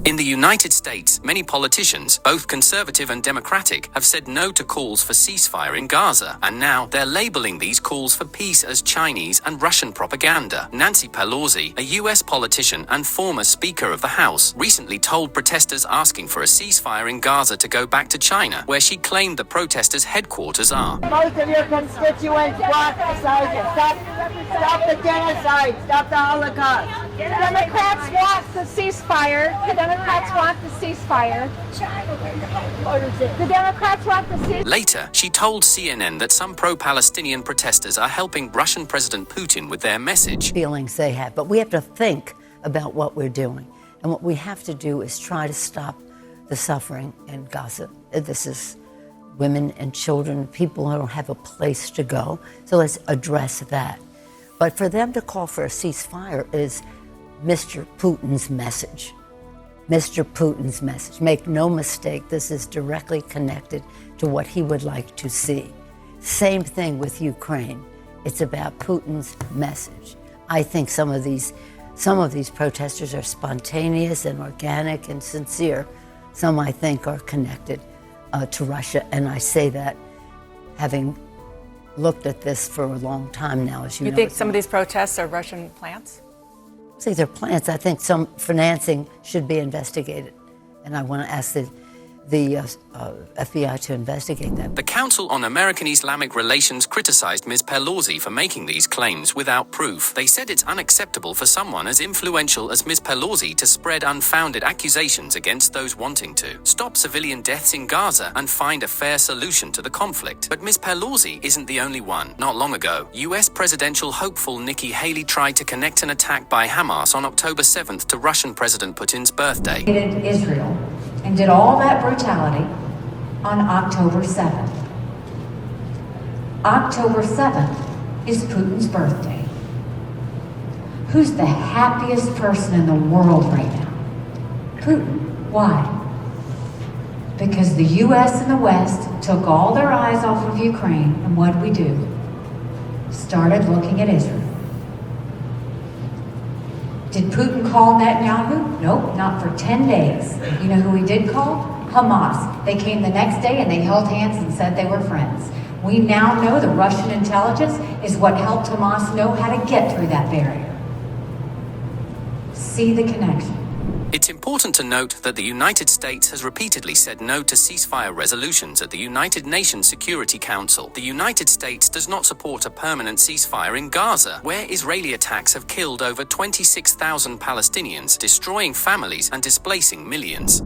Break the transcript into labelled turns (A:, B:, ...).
A: In the United States, many politicians, both conservative and Democratic, have said no to calls for ceasefire in Gaza, and now they're labeling these calls for peace as Chinese and Russian propaganda. Nancy Pelosi, a U.S. politician and former Speaker of the House, recently told protesters asking for a ceasefire in Gaza to go back to China, where she claimed the protesters' headquarters are.
B: Most of your constituents want stop the genocide, stop the Holocaust.
C: The Democrats want the ceasefire. The Democrats want the ceasefire. The Democrats want the ceasefire.
A: Later, she told CNN that some pro-Palestinian protesters are helping Russian President Putin with their message.
D: Feelings they have, but we have to think about what we're doing. And what we have to do is try to stop the suffering in Gaza. This is women and children, people who don't have a place to go. So let's address that. But for them to call for a ceasefire is Mr. Putin's message. Mr. Putin's message. Make no mistake, this is directly connected to what he would like to see. Same thing with Ukraine. It's about Putin's message. I think some of these protesters are spontaneous and organic and sincere. Some, I think, are connected to Russia, and I say that having looked at this for a long time now, as you know.
E: You think some of these protests are Russian plants?
D: I think they're plants. I think some financing should be investigated, and I want to ask the FBI to investigate that.
A: The Council on American-Islamic Relations criticized Ms. Pelosi for making these claims without proof. They said it's unacceptable for someone as influential as Ms. Pelosi to spread unfounded accusations against those wanting to stop civilian deaths in Gaza and find a fair solution to the conflict. But Ms. Pelosi isn't the only one. Not long ago, U.S. presidential hopeful Nikki Haley tried to connect an attack by Hamas on October 7th to Russian President Putin's birthday.
F: Israel and did all that brutality on October 7th. October 7th is Putin's birthday. Who's the happiest person in the world right now? Putin. Why? Because the U.S. and the West took all their eyes off of Ukraine, and what did we do? Started looking at Israel. Did Putin call Netanyahu? Nope, not for 10 days. You know who he did call? Hamas. They came the next day and they held hands and said they were friends. We now know the Russian intelligence is what helped Hamas know how to get through that barrier. See the connection.
A: It's important to note that the United States has repeatedly said no to ceasefire resolutions at the United Nations Security Council. The United States does not support a permanent ceasefire in Gaza, where Israeli attacks have killed over 26,000 Palestinians, destroying families and displacing millions.